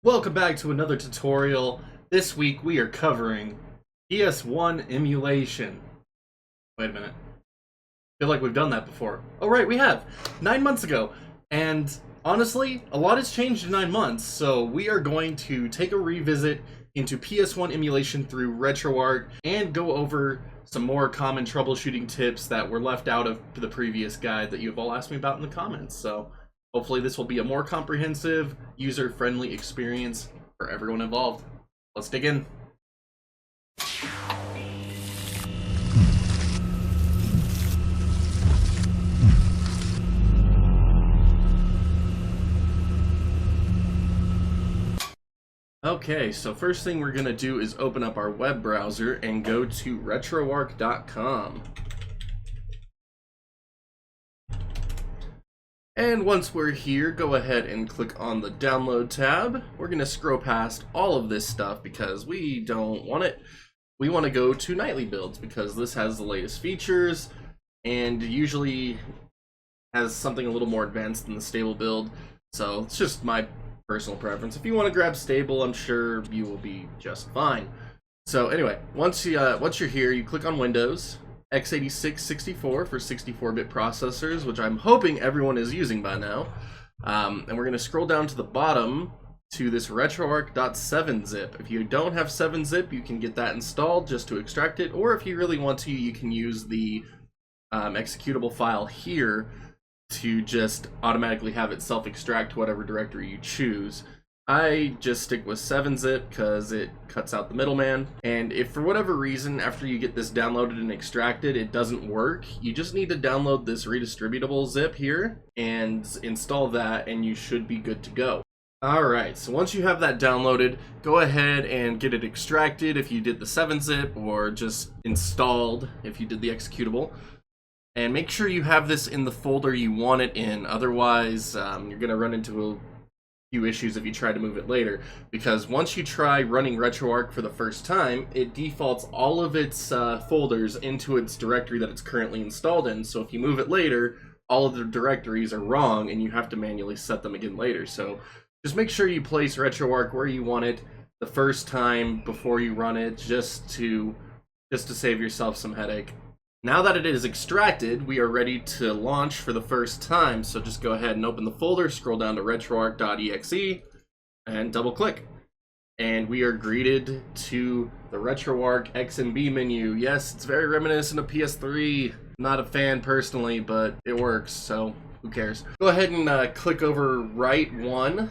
Welcome back to another tutorial. This week we are covering PS1 Emulation. Wait a minute. I feel like we've done that before. Oh right, we have. 9 months ago. And honestly, a lot has changed in 9 months, so we are going to take a revisit into PS1 Emulation through Retroarch and go over some more common troubleshooting tips that were left out of the previous guide that you've all asked me about in the comments. So hopefully this will be a more comprehensive, user-friendly experience for everyone involved. Let's dig in. Okay, so first thing we're going to do is open up our web browser and go to retroarch.com. And once we're here, go ahead and click on the download tab. We're going to scroll past all of this stuff because we don't want it. We want to go to nightly builds because this has the latest features and usually has something a little more advanced than the stable build. So it's just my personal preference. If you want to grab stable, I'm sure you will be just fine. So anyway, once you're here, you click on Windows, x86 64 for 64-bit processors, which I'm hoping everyone is using by now. And we're going to scroll down to the bottom to this retroarch.7-zip. If you don't have 7-zip, you can get that installed just to extract it, or if you really want to, you can use the executable file here to just automatically have it self-extract whatever directory you choose. I just stick with 7-zip because it cuts out the middleman. And if for whatever reason after you get this downloaded and extracted it doesn't work, you just need to download this redistributable zip here and install that and you should be good to go. Alright, so once you have that downloaded, go ahead and get it extracted if you did the 7-zip, or just installed if you did the executable. And make sure you have this in the folder you want it in, otherwise you're going to run into a few issues if you try to move it later. Because once you try running Retroarch for the first time, it defaults all of its folders into its directory that it's currently installed in. So if you move it later, all of the directories are wrong and you have to manually set them again later. So just make sure you place Retroarch where you want it the first time before you run it, just to save yourself some headache. Now that it is extracted, we are ready to launch for the first time, so just go ahead and open the folder, scroll down to retroarch.exe, and double click. And we are greeted to the Retroarch XMB menu. Yes, it's very reminiscent of PS3. I'm not a fan personally, but it works, so who cares. Go ahead and click over right one,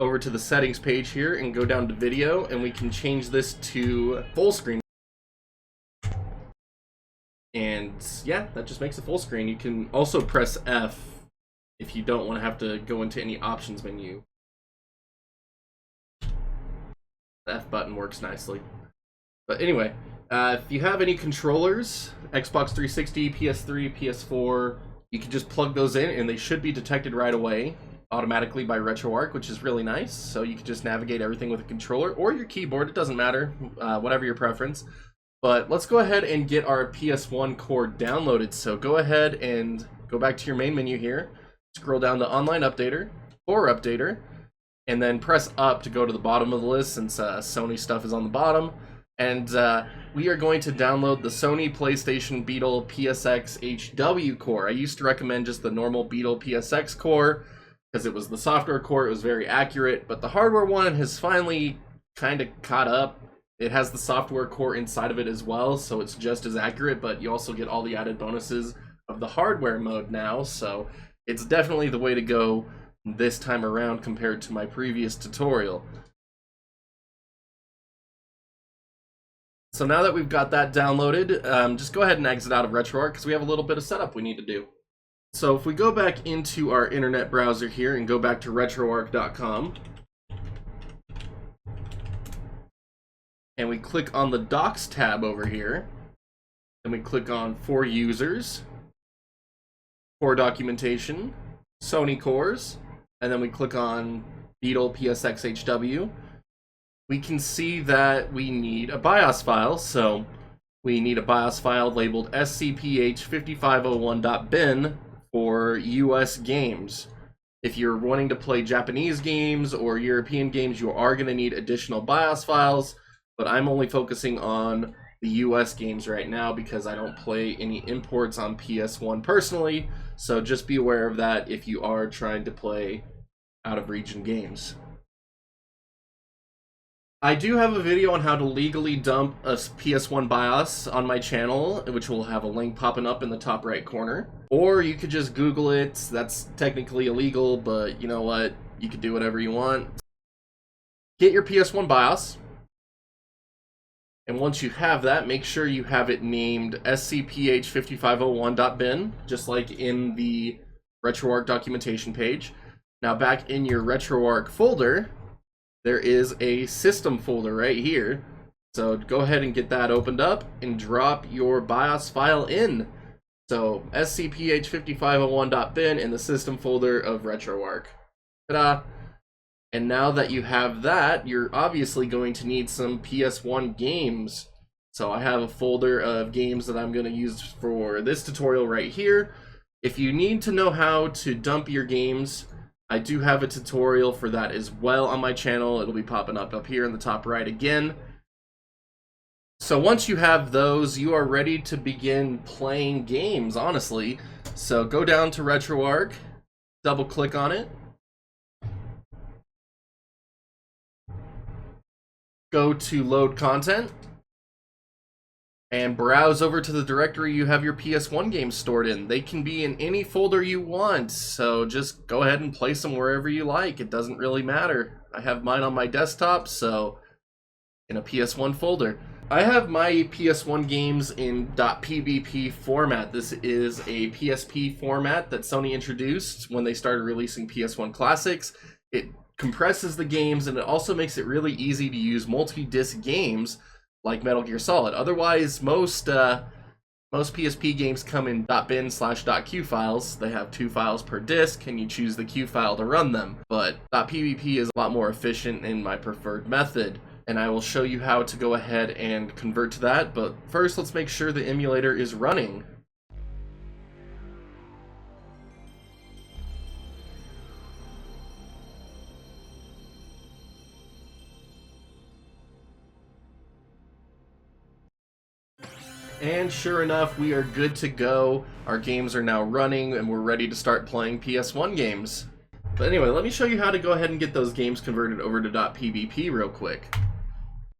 over to the settings page here, and go down to video, and we can change this to full screen. And yeah, that just makes it full screen. You can also press F if you don't want to have to go into any options menu. The F button works nicely. But anyway, if you have any controllers, Xbox 360, PS3, PS4, you can just plug those in and they should be detected right away automatically by Retroarch, which is really nice. So you can just navigate everything with a controller or your keyboard, it doesn't matter, whatever your preference. But let's go ahead and get our PS1 core downloaded. So go ahead and go back to your main menu here, scroll down to Online Updater, Core Updater, and then press up to go to the bottom of the list since Sony stuff is on the bottom. And we are going to download the Sony PlayStation Beetle PSX HW core. I used to recommend just the normal Beetle PSX core because it was the software core, it was very accurate, but the hardware one has finally kind of caught up. It has the software core inside of it as well, so it's just as accurate, but you also get all the added bonuses of the hardware mode now, so it's definitely the way to go this time around compared to my previous tutorial. So now that we've got that downloaded, just go ahead and exit out of Retroarch because we have a little bit of setup we need to do. So if we go back into our internet browser here and go back to retroarch.com, and we click on the Docs tab over here, and we click on For Users, Core Documentation, Sony Cores, and then we click on Beetle PSX HW. We can see that we need a BIOS file, so we need a BIOS file labeled scph5501.bin for US games. If you're wanting to play Japanese games or European games, you are going to need additional BIOS files, but I'm only focusing on the US games right now because I don't play any imports on PS1 personally, so just be aware of that if you are trying to play out-of-region games. I do have a video on how to legally dump a PS1 BIOS on my channel, which will have a link popping up in the top right corner. Or you could just Google it. That's technically illegal, but you know what? You can do whatever you want. Get your PS1 BIOS. And once you have that, make sure you have it named scph5501.bin, just like in the Retroarch documentation page. Now back in your Retroarch folder, there is a system folder right here. So go ahead and get that opened up and drop your BIOS file in. So scph5501.bin in the system folder of Retroarch. Ta-da! And now that you have that, you're obviously going to need some PS1 games. So I have a folder of games that I'm going to use for this tutorial right here. If you need to know how to dump your games, I do have a tutorial for that as well on my channel. It'll be popping up here in the top right again. So once you have those, you are ready to begin playing games, honestly. So go down to Retroarch, double click on it. Go to load content and browse over to the directory you have your PS1 games stored in. They can be in any folder you want, so just go ahead and place them wherever you like. It doesn't really matter. I have mine on my desktop, so in a PS1 folder. I have my PS1 games in .pbp format. This is a PSP format that Sony introduced when they started releasing PS1 classics. It compresses the games, and it also makes it really easy to use multi-disc games like Metal Gear Solid. Otherwise, most PSP games come in .bin/.q files. They have 2 files per disc, and you choose the Q file to run them. But .pbp is a lot more efficient and my preferred method, and I will show you how to go ahead and convert to that. But first, let's make sure the emulator is running. And sure enough, we are good to go. Our games are now running and we're ready to start playing PS1 games. But anyway, let me show you how to go ahead and get those games converted over to .pbp real quick.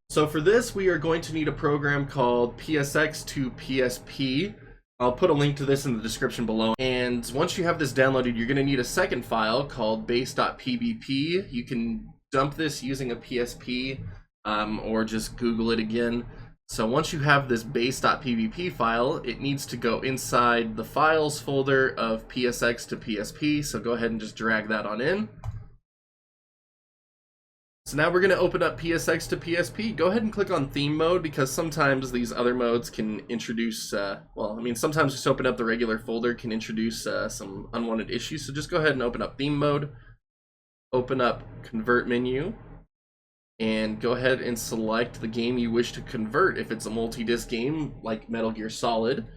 So for this, we are going to need a program called PSX to PSP. I'll put a link to this in the description below. And once you have this downloaded, you're going to need a second file called base.pbp. You can dump this using a PSP or just Google it again. So once you have this base.pbp file, it needs to go inside the files folder of PSX to PSP, so go ahead and just drag that on in. So now we're going to open up PSX to PSP. Go ahead and click on theme mode, because sometimes these other modes can introduce, sometimes just open up the regular folder can introduce some unwanted issues, so just go ahead and open up theme mode, open up convert menu, and go ahead and select the game you wish to convert. If it's a multi-disc game like Metal Gear Solid,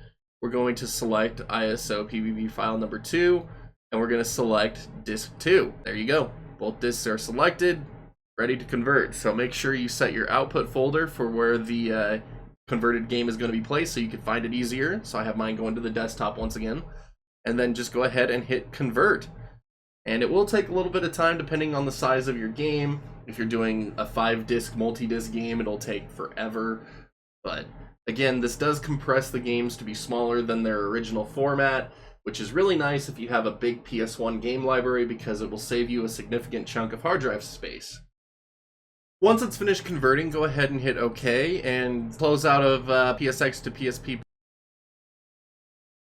we're going to select ISO PBB file number 2, and we're going to select disk 2. There you go. Both discs are selected, ready to convert. So make sure you set your output folder for where the converted game is going to be placed so you can find it easier. So I have mine going to the desktop once again. And then just go ahead and hit convert. And it will take a little bit of time depending on the size of your game. If you're doing a 5-disc multi-disc game, it'll take forever. But again, this does compress the games to be smaller than their original format, which is really nice if you have a big PS1 game library, because it will save you a significant chunk of hard drive space. Once it's finished converting, go ahead and hit OK and close out of PSX to PSP.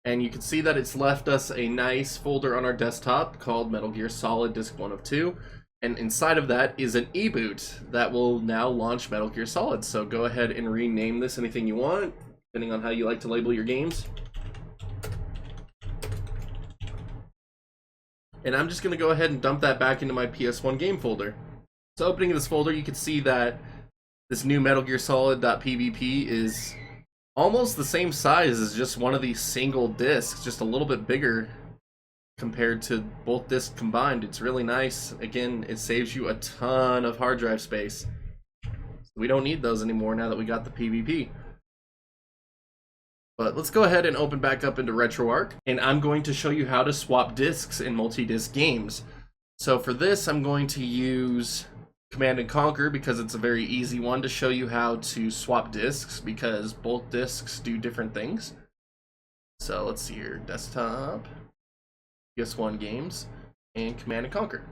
And you can see that it's left us a nice folder on our desktop called Metal Gear Solid Disc 1 of 2. And inside of that is an eboot that will now launch Metal Gear Solid. So go ahead and rename this anything you want, depending on how you like to label your games. And I'm just going to go ahead and dump that back into my PS1 game folder. So opening this folder, you can see that this new Metal Gear Solid.pbp is almost the same size as just one of these single discs, just a little bit bigger. compared to both discs combined. It's really nice. Again, it saves you a ton of hard drive space. We don't need those anymore now that we got the PvP. But let's go ahead and open back up into Retroarch, and I'm going to show you how to swap discs in multi-disc games. So for this, I'm going to use Command and Conquer because it's a very easy one to show you how to swap discs, because both discs do different things. So let's see here, desktop, PS1 games, and Command and Conquer.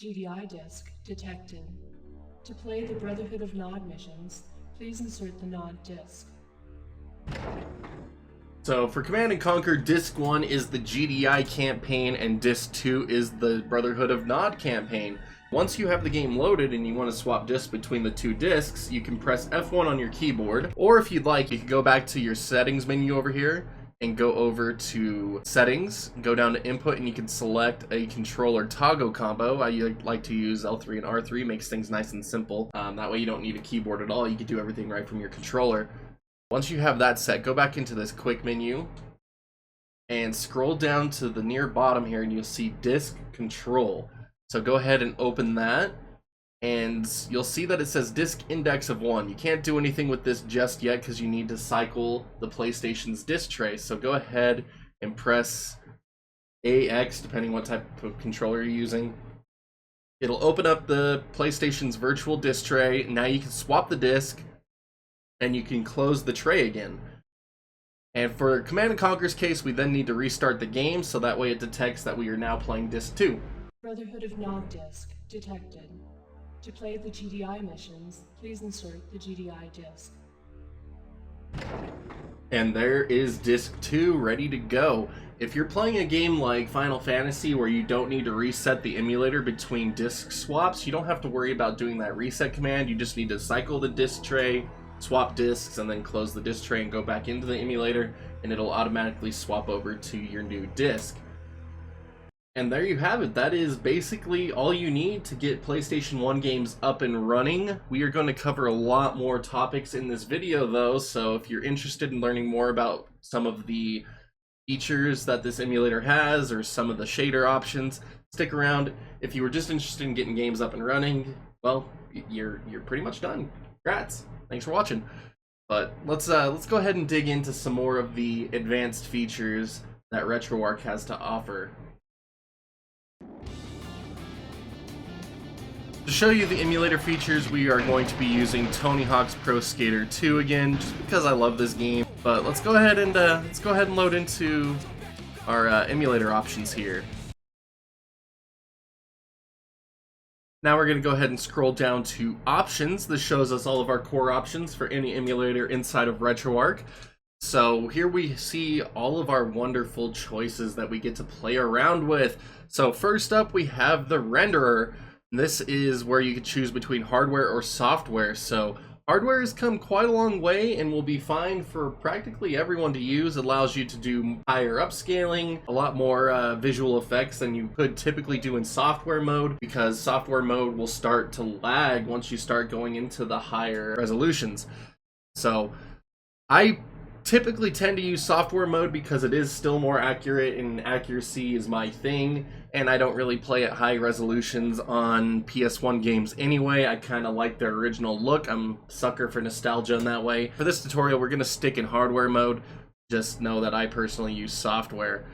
GDI disk detected. To play the Brotherhood of Nod missions, please insert the Nod disk. So for Command and Conquer, Disc 1 is the GDI campaign and Disc 2 is the Brotherhood of Nod campaign. Once you have the game loaded and you want to swap discs between the two discs, you can press F1 on your keyboard, or if you'd like, you can go back to your settings menu over here and go over to settings, go down to input, and you can select a controller toggle combo. I like to use L3 and R3, makes things nice and simple. That way you don't need a keyboard at all, you can do everything right from your controller. Once you have that set, go back into this quick menu and scroll down to the near bottom here and you'll see disk control. So go ahead and open that and you'll see that it says disk index of 1. You can't do anything with this just yet because you need to cycle the PlayStation's disk tray. So go ahead and press AX depending what type of controller you're using. It'll open up the PlayStation's virtual disk tray. Now you can swap the disk and you can close the tray again. And for Command & Conquer's case, we then need to restart the game so that way it detects that we are now playing Disc 2. Brotherhood of Nod disk detected. To play the GDI missions, please insert the GDI disk. And there is Disc 2 ready to go. If you're playing a game like Final Fantasy where you don't need to reset the emulator between disc swaps, you don't have to worry about doing that reset command. You just need to cycle the disc tray, swap discs, and then close the disc tray and go back into the emulator, and it'll automatically swap over to your new disc. And there you have it. That is basically all you need to get PlayStation 1 games up and running. We are going to cover a lot more topics in this video though, so if you're interested in learning more about some of the features that this emulator has or some of the shader options, stick around. If you were just interested in getting games up and running, well, you're pretty much done. Congrats. Thanks for watching. But let's go ahead and dig into some more of the advanced features that Retroarch has to offer. To show you the emulator features, we are going to be using Tony Hawk's Pro Skater 2 again, just because I love this game. But let's go ahead and load into our emulator options here. Now we're going to go ahead and scroll down to options. This shows us all of our core options for any emulator inside of Retroarch. So here we see all of our wonderful choices that we get to play around with. So first up we have the renderer. This is where you can choose between hardware or software. So hardware has come quite a long way and will be fine for practically everyone to use. It allows you to do higher upscaling, a lot more visual effects than you could typically do in software mode, because software mode will start to lag once you start going into the higher resolutions. So I typically tend to use software mode because it is still more accurate, and accuracy is my thing, and I don't really play at high resolutions on PS1 games anyway. I kind of like their original look. I'm a sucker for nostalgia in that way. For this tutorial, we're going to stick in hardware mode. Just know that I personally use software.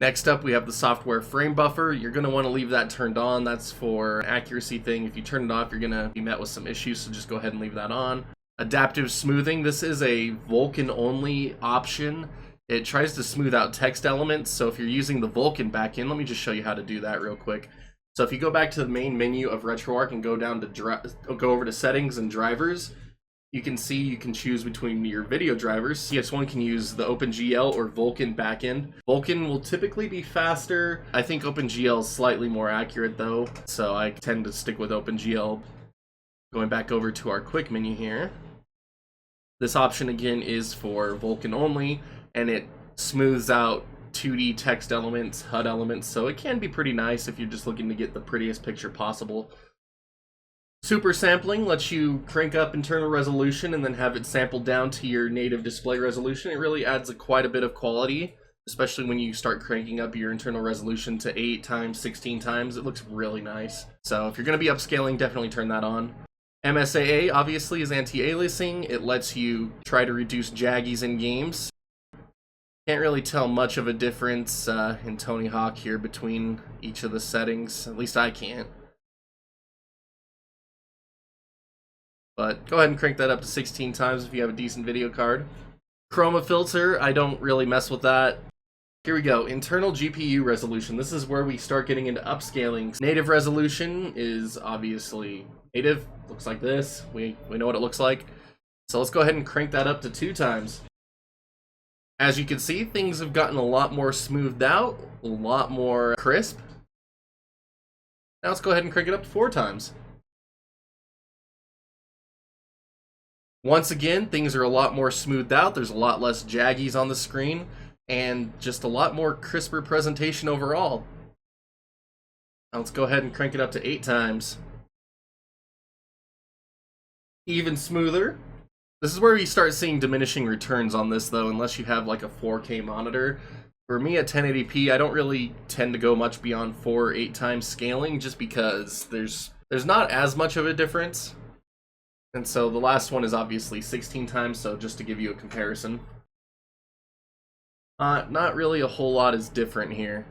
Next up, we have the software frame buffer. You're going to want to leave that turned on. That's for an accuracy thing. If you turn it off, you're going to be met with some issues, so just go ahead and leave that on. Adaptive smoothing. This is a Vulkan only option. It tries to smooth out text elements, so if you're using the Vulkan backend, let me just show you how to do that real quick. So if you go back to the main menu of Retroarch and go down to go over to settings and drivers, you can see you can choose between your video drivers. PS1 can use the OpenGL or Vulkan backend. Vulkan will typically be faster. I think OpenGL is slightly more accurate though, so I tend to stick with OpenGL. Going back over to our quick menu here. This option again is for Vulkan only, and it smooths out 2D text elements, HUD elements, so it can be pretty nice if you're just looking to get the prettiest picture possible. Super sampling lets you crank up internal resolution and then have it sampled down to your native display resolution. It really adds quite a bit of quality especially when you start cranking up your internal resolution to 8 times, 16 times. It looks really nice. So if you're going to be upscaling, definitely turn that on. MSAA obviously is anti-aliasing. It lets you try to reduce jaggies in games. Can't really tell much of a difference in Tony Hawk here between each of the settings. At least I can't. But go ahead and crank that up to 16 times if you have a decent video card. Chroma filter, I don't really mess with that. Here we go, internal GPU resolution. This is where we start getting into upscaling. Native resolution is obviously native, looks like this. We know what it looks like. So let's go ahead and crank that up to 2 times. As you can see, things have gotten a lot more smoothed out, a lot more crisp. Now let's go ahead and crank it up to 4 times. Once again, things are a lot more smoothed out. There's a lot less jaggies on the screen, and just a lot more crisper presentation overall. Now let's go ahead and crank it up to 8 times. Even smoother. This is where you start seeing diminishing returns on this though, unless you have like a 4K monitor. For me at 1080p, I don't really tend to go much beyond 4 or 8 times scaling, just because there's not as much of a difference. And so the last one is obviously 16 times, so just to give you a comparison. Not really a whole lot is different here.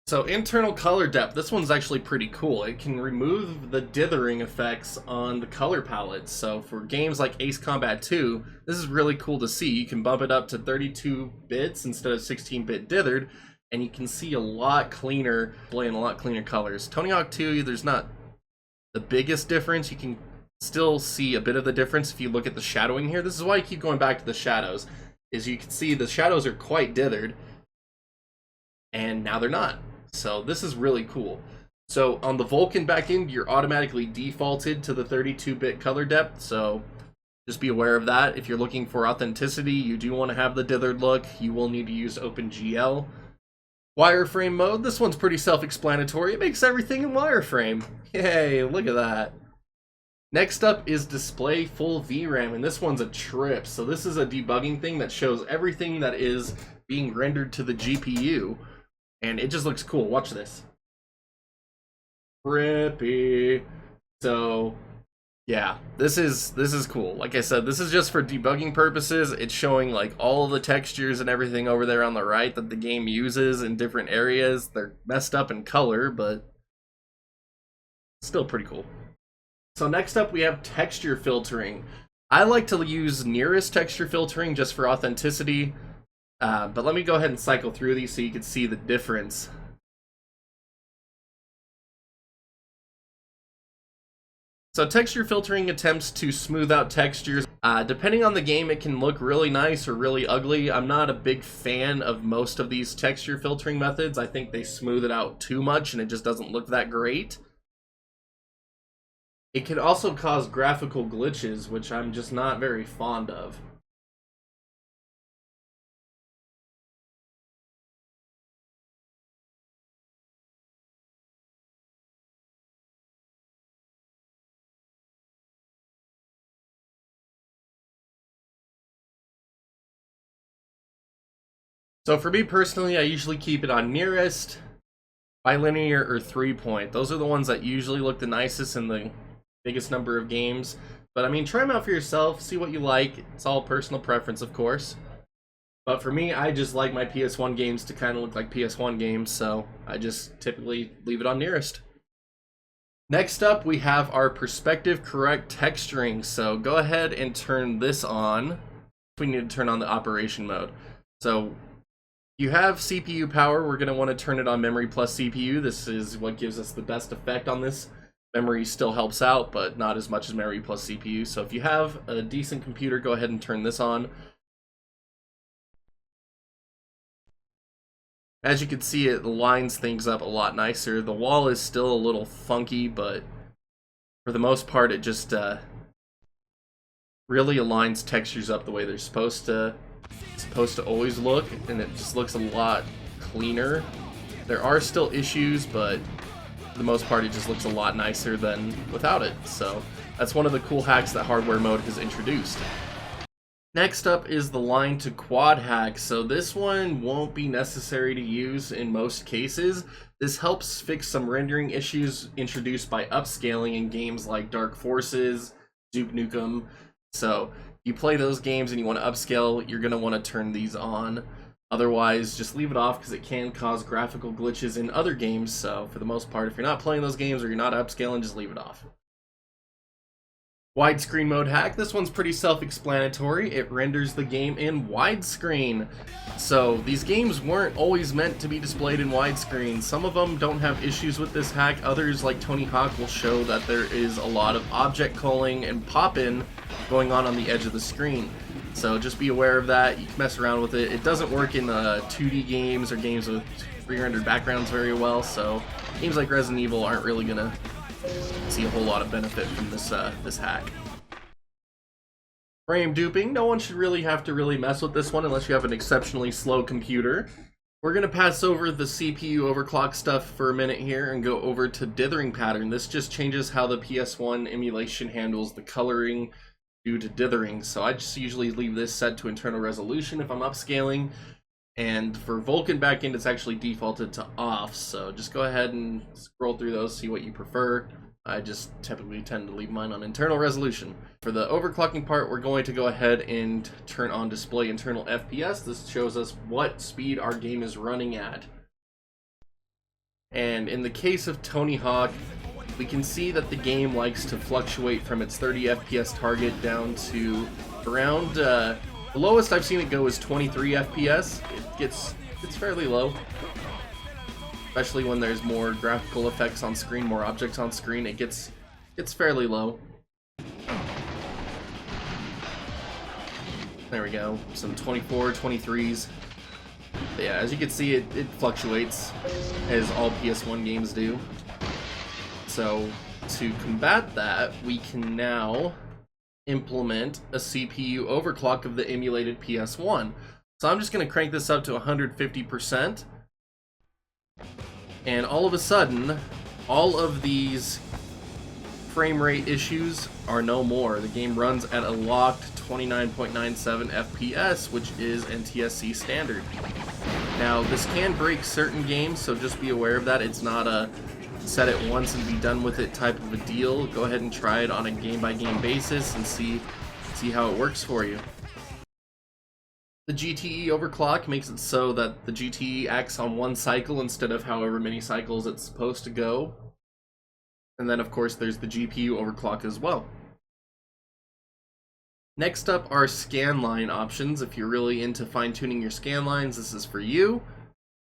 So internal color depth, this one's actually pretty cool. It can remove the dithering effects on the color palette. So for games like Ace Combat 2, this is really cool to see. You can bump it up to 32 bits instead of 16-bit dithered, and you can see a lot cleaner display and a lot cleaner colors. Tony Hawk 2, there's not the biggest difference. You can still see a bit of the difference if you look at the shadowing here. This is why I keep going back to the shadows, is you can see the shadows are quite dithered, and now they're not. So this is really cool. So on the Vulkan backend, you're automatically defaulted to the 32-bit color depth, so just be aware of that. If you're looking for authenticity, you do want to have the dithered look. You will need to use OpenGL. Wireframe mode, this one's pretty self-explanatory. It makes everything in wireframe. Yay, look at that. Next up is display full VRAM, and this one's a trip. So this is a debugging thing that shows everything that is being rendered to the GPU. And it just looks cool. Watch this. Trippy. So, yeah, this is cool. Like I said, this is just for debugging purposes. It's showing like all the textures and everything over there on the right that the game uses in different areas. They're messed up in color, but still pretty cool. So next up we have texture filtering. I like to use nearest texture filtering just for authenticity. But let me go ahead and cycle through these so you can see the difference. So texture filtering attempts to smooth out textures. Depending on the game, it can look really nice or really ugly. I'm not a big fan of most of these texture filtering methods. I think they smooth it out too much and it just doesn't look that great. It can also cause graphical glitches, which I'm just not very fond of. So for me personally, I usually keep it on nearest, bilinear, or 3-point. Those are the ones that usually look the nicest in the biggest number of games. But I mean, try them out for yourself, see what you like. It's all personal preference, of course. But for me, I just like my PS1 games to kind of look like PS1 games, so I just typically leave it on nearest. Next up, we have our perspective correct texturing. So go ahead and turn this on. We need to turn on the operation mode. So you have CPU power, we're going to want to turn it on memory plus CPU. This is what gives us the best effect on this. Memory still helps out, but not as much as memory plus CPU. So if you have a decent computer, go ahead and turn this on. As you can see, it lines things up a lot nicer. The wall is still a little funky, but for the most part, it just really aligns textures up the way they're supposed to always look, and it just looks a lot cleaner. There are still issues, but For the most part, it just looks a lot nicer than without it. So that's one of the cool hacks that hardware mode has introduced. Next up is the line to quad hack. So this one won't be necessary to use in most cases. This helps fix some rendering issues introduced by upscaling in games like Dark Forces, Duke Nukem. So you play those games and you want to upscale, you're going to want to turn these on. Otherwise, just leave it off because it can cause graphical glitches in other games. So for the most part, if you're not playing those games or you're not upscaling, just leave it off. Widescreen mode hack. This one's pretty self-explanatory. It renders the game in widescreen. So these games weren't always meant to be displayed in widescreen. Some of them don't have issues with this hack. Others, like Tony Hawk, will show that there is a lot of object culling and pop-in going on the edge of the screen. So just be aware of that. You can mess around with it. It doesn't work in 2D games or games with pre-rendered backgrounds very well. So games like Resident Evil aren't really gonna see a whole lot of benefit from this hack. Frame duping. No one should really have to mess with this one unless you have an exceptionally slow computer. We're going to pass over the CPU overclock stuff for a minute here and go over to dithering pattern. This just changes how the PS1 emulation handles the coloring due to dithering. So I just usually leave this set to internal resolution if I'm upscaling. And for Vulkan backend, it's actually defaulted to off, so just go ahead and scroll through those, see what you prefer. I just typically tend to leave mine on internal resolution. For the overclocking part, we're going to go ahead and turn on display internal FPS. This shows us what speed our game is running at. And in the case of Tony Hawk, we can see that the game likes to fluctuate from its 30 FPS target down to around the lowest I've seen it go is 23 FPS. It's fairly low, especially when there's more graphical effects on screen, more objects on screen. It's fairly low. There we go, some 24, 23s. But yeah, as you can see, it fluctuates, as all PS1 games do. So to combat that, we can now implement a CPU overclock of the emulated PS1. So I'm just going to crank this up to 150%, and all of a sudden, all of these frame rate issues are no more. The game runs at a locked 29.97 FPS, which is NTSC standard. Now, this can break certain games, so just be aware of that. It's not a set it once and be done with it type of a deal. Go ahead and try it on a game-by-game basis and see how it works for you. The GTE overclock makes it so that the GTE acts on one cycle instead of however many cycles it's supposed to go. And then of course there's the GPU overclock as well. Next up are scan line options. If you're really into fine-tuning your scan lines, this is for you.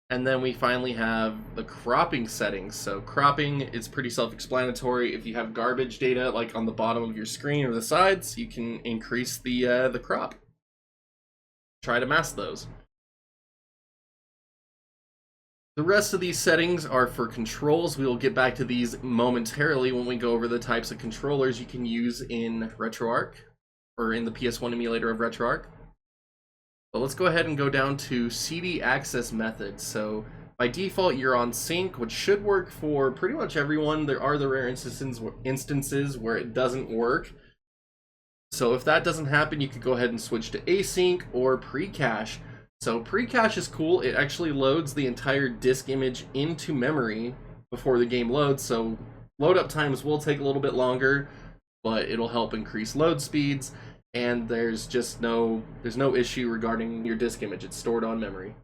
And then we finally have the cropping settings. So cropping is pretty self-explanatory. If you have garbage data like on the bottom of your screen or the sides, you can increase the crop. Try to mask those. The rest of these settings are for controls. We will get back to these momentarily when we go over the types of controllers you can use in Retroarch, or in the PS1 emulator of Retroarch. But let's go ahead and go down to CD access methods. So by default, you're on sync, which should work for pretty much everyone. There are the rare instances where it doesn't work. So if that doesn't happen, you could go ahead and switch to async or pre-cache. So pre-cache is cool. It actually loads the entire disk image into memory before the game loads. So load up times will take a little bit longer, but it'll help increase load speeds. And there's no issue regarding your disk image. It's stored on memory.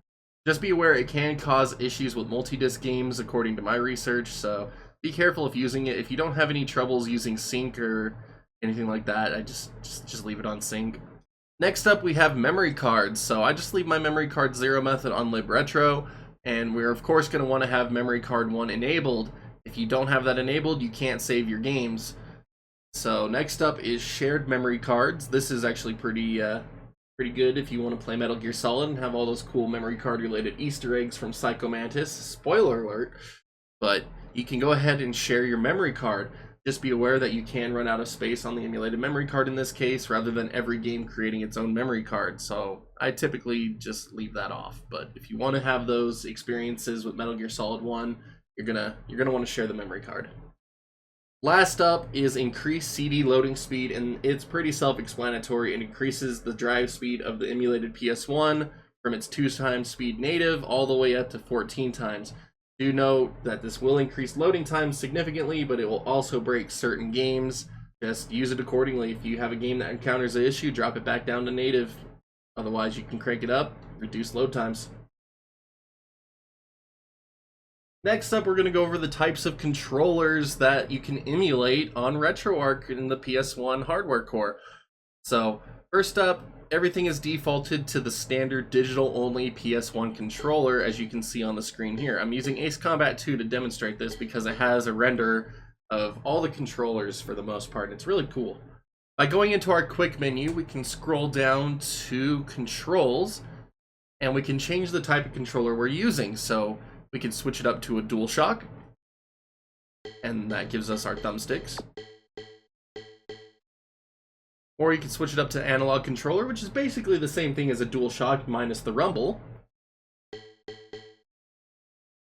Just be aware it can cause issues with multi-disc games according to my research, so be careful if using it. If you don't have any troubles using sync or anything like that, I just leave it on sync. Next up we have memory cards. So I just leave my memory card 0 method on libretro, and we're of course going to want to have memory card 1 enabled. If you don't have that enabled, you can't save your games. So next up is shared memory cards. This is actually pretty good if you want to play Metal Gear Solid and have all those cool memory card related Easter eggs from Psycho Mantis. Spoiler alert. But you can go ahead and share your memory card. Just be aware that you can run out of space on the emulated memory card in this case, rather than every game creating its own memory card. So I typically just leave that off. But if you want to have those experiences with Metal Gear Solid 1, you're gonna want to share the memory card. Last up is increased CD loading speed, and it's pretty self-explanatory. It increases the drive speed of the emulated PS1 from its 2x speed native all the way up to 14 times. Do note that this will increase loading times significantly, but it will also break certain games. Just use it accordingly. If you have a game that encounters an issue, drop it back down to native. Otherwise, you can crank it up, reduce load times. Next up, we're going to go over the types of controllers that you can emulate on Retroarch in the PS1 hardware core. So, first up, everything is defaulted to the standard digital-only PS1 controller, as you can see on the screen here. I'm using Ace Combat 2 to demonstrate this because it has a render of all the controllers for the most part. It's really cool. By going into our quick menu, we can scroll down to controls, and we can change the type of controller we're using. So we can switch it up to a DualShock, and that gives us our thumbsticks. Or you can switch it up to analog controller, which is basically the same thing as a DualShock minus the rumble.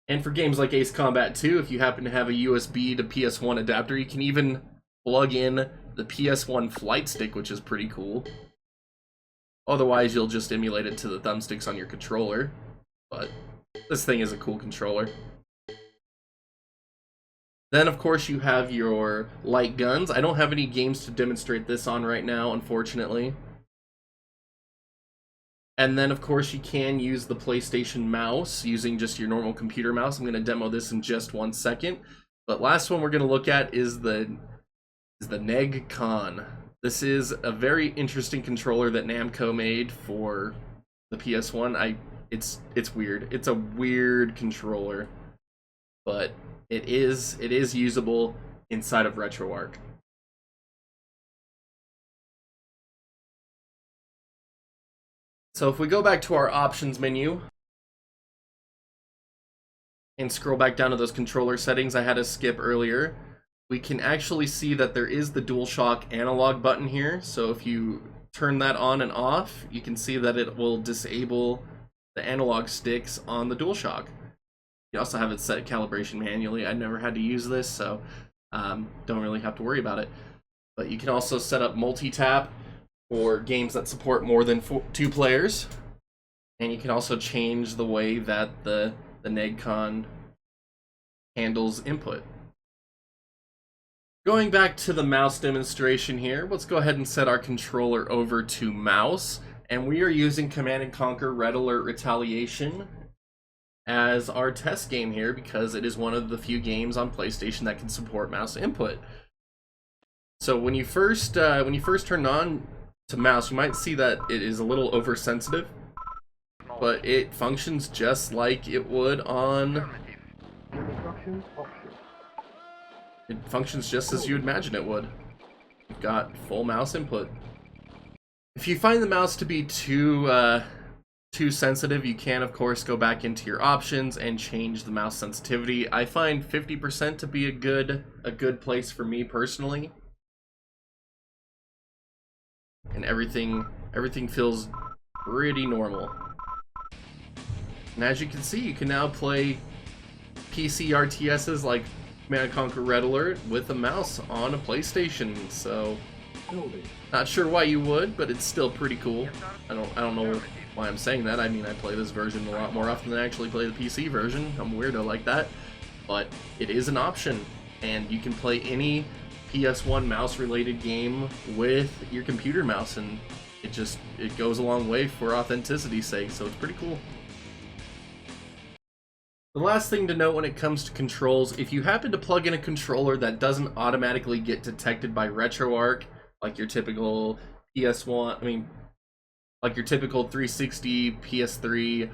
And for games like Ace Combat 2, if you happen to have a USB to PS1 adapter, you can even plug in the PS1 flight stick, which is pretty cool. Otherwise, you'll just emulate it to the thumbsticks on your controller. But this thing is a cool controller. Then, of course, you have your light guns. I don't have any games to demonstrate this on right now, unfortunately. And then, of course, you can use the PlayStation mouse using just your normal computer mouse. I'm going to demo this in just 1 second. But last one we're going to look at is the Neg-Con. This is a very interesting controller that Namco made for the PS1. It's weird. It's a weird controller, but it is usable inside of Retroarch. So if we go back to our options menu and scroll back down to those controller settings I had to skip earlier, we can actually see that there is the DualShock analog button here. So if you turn that on and off, you can see that it will disable the analog sticks on the DualShock. You also have it set calibration manually. I never had to use this, so don't really have to worry about it. But you can also set up multi-tap for games that support more than 2 players. And you can also change the way that the Neg-Con handles input. Going back to the mouse demonstration here, let's go ahead and set our controller over to mouse. And we are using Command & Conquer Red Alert Retaliation as our test game here because it is one of the few games on PlayStation that can support mouse input. So when you first turn on to mouse, you might see that it is a little oversensitive, but it functions just like it would on. It functions just as you would imagine it would. You've got full mouse input. If you find the mouse to be too sensitive, you can of course go back into your options and change the mouse sensitivity. I find 50% to be a good place for me personally. And everything feels pretty normal. And as you can see, you can now play PC RTSs like Command & Conquer Red Alert with a mouse on a PlayStation. So not sure why you would, but it's still pretty cool. I don't know why I'm saying that. I mean, I play this version a lot more often than I actually play the PC version. I'm a weirdo like that. But it is an option, and you can play any PS1 mouse related game with your computer mouse, and it goes a long way for authenticity's sake, so it's pretty cool. The last thing to note when it comes to controls, if you happen to plug in a controller that doesn't automatically get detected by Retroarch, like your typical PS1, like your typical 360, PS3,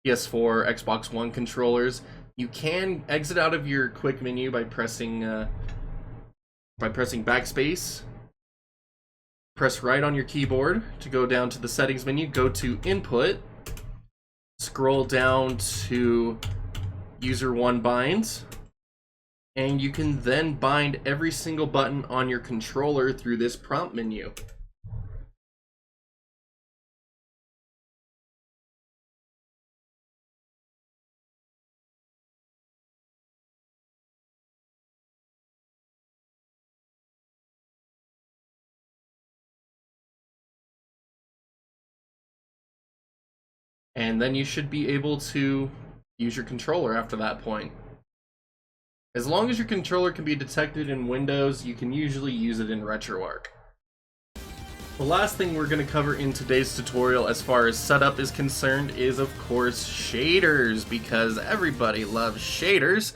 PS4, Xbox One controllers, you can exit out of your quick menu by pressing backspace. Press right on your keyboard to go down to the settings menu, go to input, scroll down to user 1 binds, and you can then bind every single button on your controller through this prompt menu. and then you should be able to use your controller after that point. As long as your controller can be detected in Windows, you can usually use it in Retroarch. The last thing we're going to cover in today's tutorial as far as setup is concerned is, of course, shaders, because everybody loves shaders.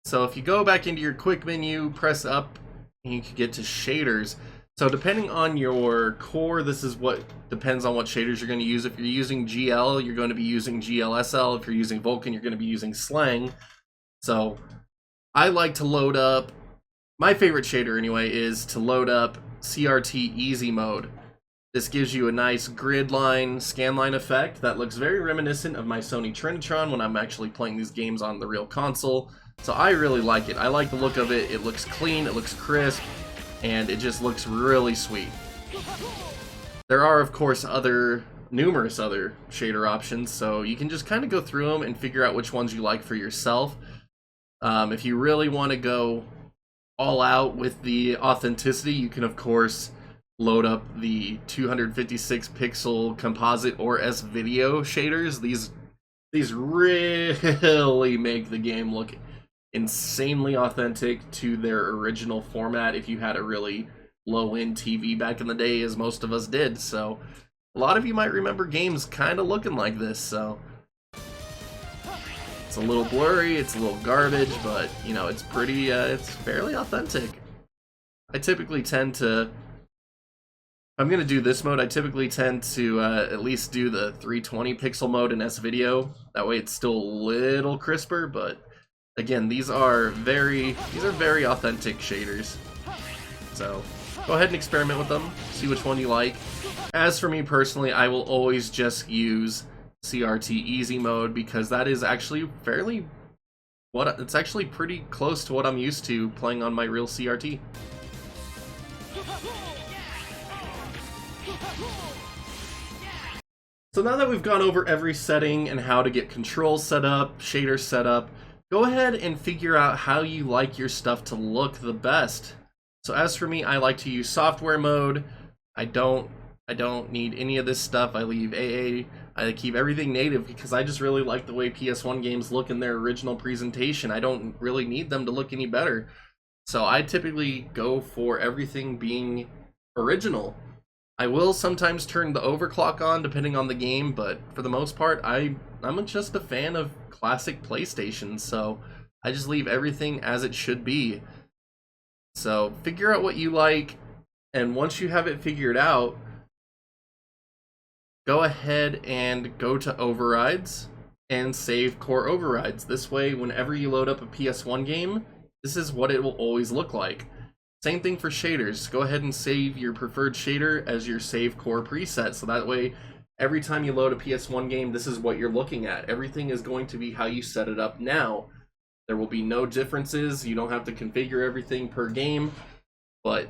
So if you go back into your quick menu, press up, and you can get to shaders. So depending on your core, this is what depends on what shaders you're going to use. If you're using GL, you're going to be using GLSL. If you're using Vulkan, you're going to be using Slang. So I like to load up, my favorite shader anyway, is to load up CRT Easy Mode. This gives you a nice grid line, scan line effect that looks very reminiscent of my Sony Trinitron when I'm actually playing these games on the real console. So I really like it. I like the look of it. It looks clean, it looks crisp, and it just looks really sweet. There are, of course, numerous other shader options, so you can just kind of go through them and figure out which ones you like for yourself. If you really want to go all out with the authenticity, you can, of course, load up the 256 pixel composite or S-Video shaders. These really make the game look insanely authentic to their original format if you had a really low-end TV back in the day, as most of us did. So a lot of you might remember games kind of looking like this. So it's a little blurry, it's a little garbage, but you know, it's pretty it's fairly authentic. I typically tend to, I'm gonna do this mode, I typically tend to at least do the 320 pixel mode in S-Video. That way it's still a little crisper, but again, these are very authentic shaders. So go ahead and experiment with them, see which one you like. As for me personally, I will always just use CRT Easy Mode because that is actually it's actually pretty close to what I'm used to playing on my real CRT. So now that we've gone over every setting and how to get controls set up, shaders set up, go ahead and figure out how you like your stuff to look the best. So as for me, I like to use software mode. I don't need any of this stuff. I leave AA. I keep everything native because I just really like the way PS1 games look in their original presentation. I don't really need them to look any better. So I typically go for everything being original. I will sometimes turn the overclock on depending on the game, but for the most part, I'm just a fan of classic PlayStation, so I just leave everything as it should be. So figure out what you like, and once you have it figured out, go ahead and go to overrides and save core overrides. This way, whenever you load up a PS1 game, this is what it will always look like. Same thing for shaders. Go ahead and save your preferred shader as your save core preset, so that way every time you load a PS1 game, this is what you're looking at. Everything is going to be how you set it up now. There will be no differences. You don't have to configure everything per game, but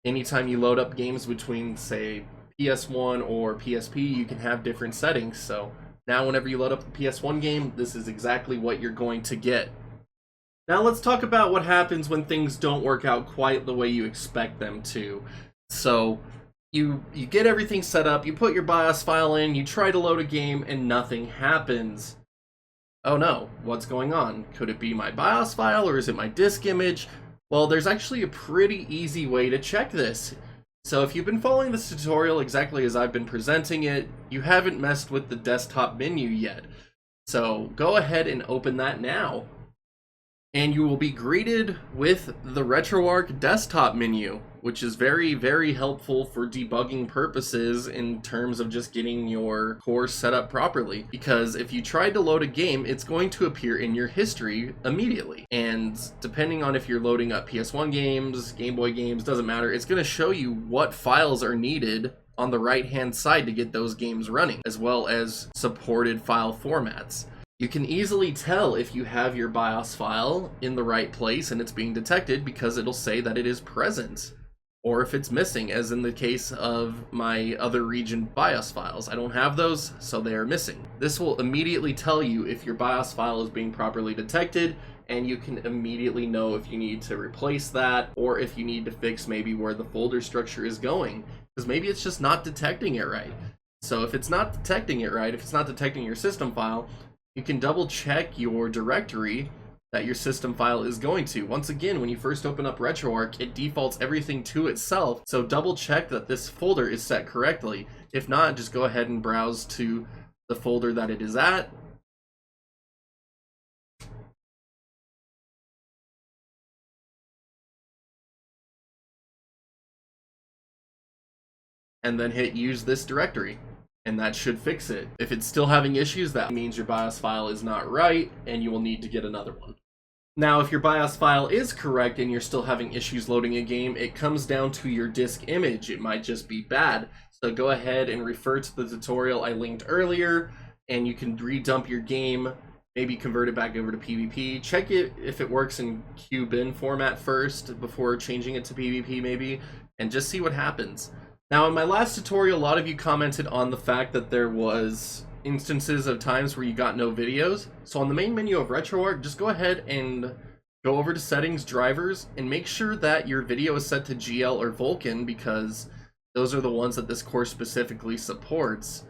anytime you load up games between, say, PS1 or PSP, you can have different settings. So now whenever you load up the PS1 game, this is exactly what you're going to get. Now let's talk about what happens when things don't work out quite the way you expect them to. So you get everything set up, you put your BIOS file in, you try to load a game, and nothing happens. Oh no, what's going on? Could it be my BIOS file, or is it my disk image? Well, there's actually a pretty easy way to check this. So if you've been following this tutorial exactly as I've been presenting it, you haven't messed with the desktop menu yet. So go ahead and open that now. And you will be greeted with the Retroarch desktop menu, which is very, very helpful for debugging purposes in terms of just getting your core set up properly. Because if you tried to load a game, it's going to appear in your history immediately. And depending on if you're loading up PS1 games, Game Boy games, doesn't matter, it's going to show you what files are needed on the right-hand side to get those games running, as well as supported file formats. You can easily tell if you have your BIOS file in the right place and it's being detected because it'll say that it is present, or if it's missing, as in the case of my other region BIOS files. I don't have those, so they are missing. This will immediately tell you if your BIOS file is being properly detected, and you can immediately know if you need to replace that, or if you need to fix maybe where the folder structure is going, because maybe it's just not detecting it right. So if it's not detecting it right, if it's not detecting your system file, you can double check your directory that your system file is going to. Once again, when you first open up Retroarch, it defaults everything to itself, so double check that this folder is set correctly. If not, just go ahead and browse to the folder that it is at. And then hit use this directory, and that should fix it. If it's still having issues, that means your BIOS file is not right and you will need to get another one. Now, if your BIOS file is correct and you're still having issues loading a game, it comes down to your disk image. It might just be bad. So go ahead and refer to the tutorial I linked earlier, and you can redump your game, maybe convert it back over to PvP. Check it if it works in QBin format first before changing it to PvP maybe, and just see what happens. Now, in my last tutorial, a lot of you commented on the fact that there was instances of times where you got no videos. So on the main menu of Retroarch, just go ahead and go over to settings, drivers, and make sure that your video is set to GL or Vulkan, because those are the ones that this course specifically supports.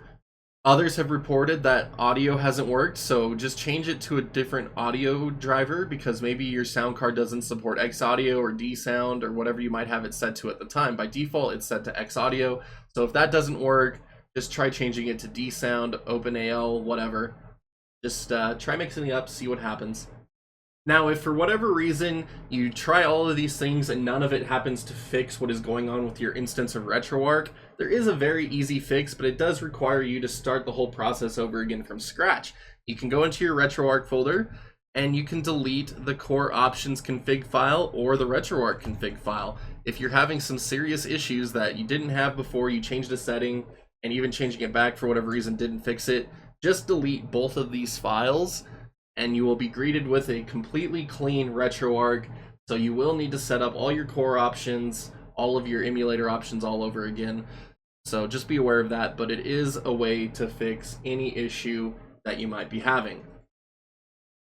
Others have reported that audio hasn't worked, so just change it to a different audio driver, because maybe your sound card doesn't support X audio or D sound or whatever you might have it set to at the time. By default, it's set to X audio, so if that doesn't work, just try changing it to D sound, OpenAL, whatever. Just try mixing it up, see what happens. Now, if for whatever reason you try all of these things and none of it happens to fix what is going on with your instance of Retroarch, there is a very easy fix, but it does require you to start the whole process over again from scratch. You can go into your Retroarch folder and you can delete the core options config file or the Retroarch config file. If you're having some serious issues that you didn't have before you changed a setting, and even changing it back for whatever reason didn't fix it, just delete both of these files and you will be greeted with a completely clean Retroarch. So you will need to set up all your core options, all of your emulator options all over again. So just be aware of that, but it is a way to fix any issue that you might be having.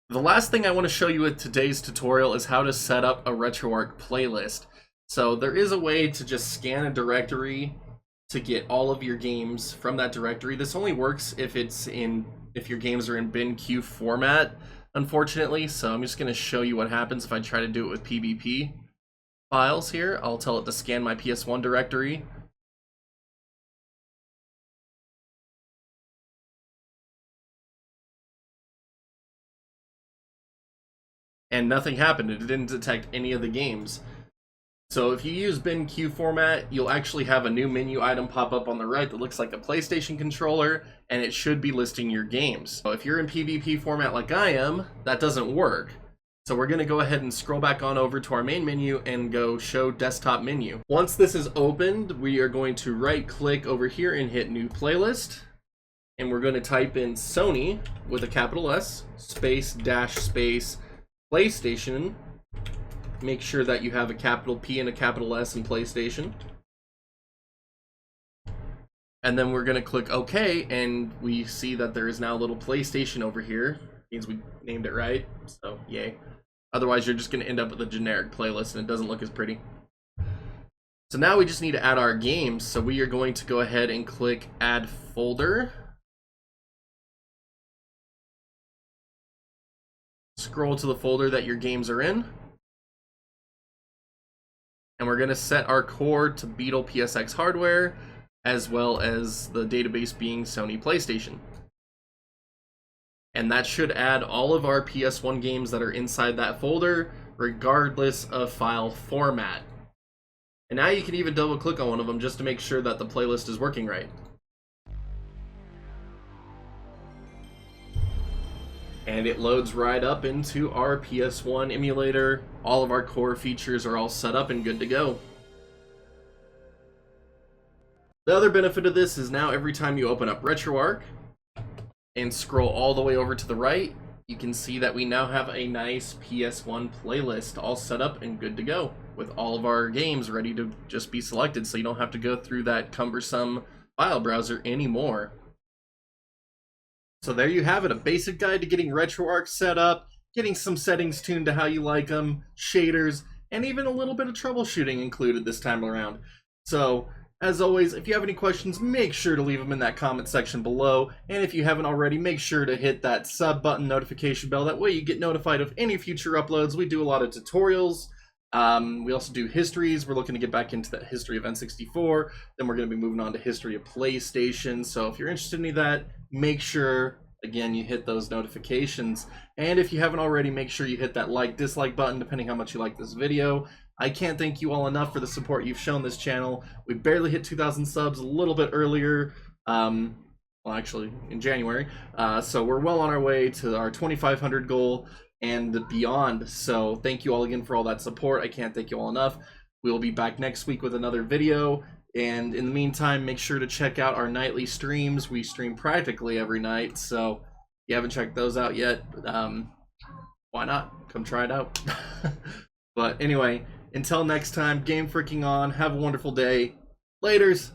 The last thing I want to show you with today's tutorial is how to set up a Retroarch playlist. So there is a way to just scan a directory to get all of your games from that directory. This only works if your games are in bin queue format, unfortunately. So I'm just going to show you what happens if I try to do it with PvP files here. I'll tell it to scan my PS1 directory. And nothing happened. It didn't detect any of the games. So if you use bin queue format, you'll actually have a new menu item pop up on the right that looks like a PlayStation controller, and it should be listing your games. So if you're in PvP format like I am, that doesn't work. So we're going to go ahead and scroll back on over to our main menu and go show desktop menu. Once this is opened, we are going to right click over here and hit new playlist. And we're going to type in Sony with a capital S, space, dash, space, PlayStation. Make sure that you have a capital P and a capital S in PlayStation. And then we're going to click OK, and we see that there is now a little PlayStation over here. Means we named it right, so yay. Otherwise, you're just going to end up with a generic playlist, and it doesn't look as pretty. So now we just need to add our games, so we are going to go ahead and click Add Folder. Scroll to the folder that your games are in. And we're going to set our core to Beetle PSX hardware, as well as the database being Sony PlayStation. And that should add all of our PS1 games that are inside that folder, regardless of file format. And now you can even double click on one of them just to make sure that the playlist is working right. And it loads right up into our PS1 emulator. All of our core features are all set up and good to go. The other benefit of this is now every time you open up Retroarch and scroll all the way over to the right, you can see that we now have a nice PS1 playlist all set up and good to go, with all of our games ready to just be selected, so you don't have to go through that cumbersome file browser anymore. So there you have it, a basic guide to getting Retroarch set up, getting some settings tuned to how you like them, shaders, and even a little bit of troubleshooting included this time around. So As always, if you have any questions, make sure to leave them in that comment section below. And if you haven't already, make sure to hit that sub button notification bell. That way you get notified of any future uploads. We do a lot of tutorials. We also do histories. We're looking to get back into that history of N64. Then we're going to be moving on to history of PlayStation. So if you're interested in any of that, make sure, again, you hit those notifications. And if you haven't already, make sure you hit that like, dislike button, depending how much you like this video. I can't thank you all enough for the support you've shown this channel. We barely hit 2,000 subs a little bit earlier, well, actually in January. So we're well on our way to our 2,500 goal and beyond. So thank you all again for all that support. I can't thank you all enough. We'll be back next week with another video. And in the meantime, make sure to check out our nightly streams. We stream practically every night. So if you haven't checked those out yet, why not? Come try it out. But anyway, until next time, game freaking on. Have a wonderful day. Laters.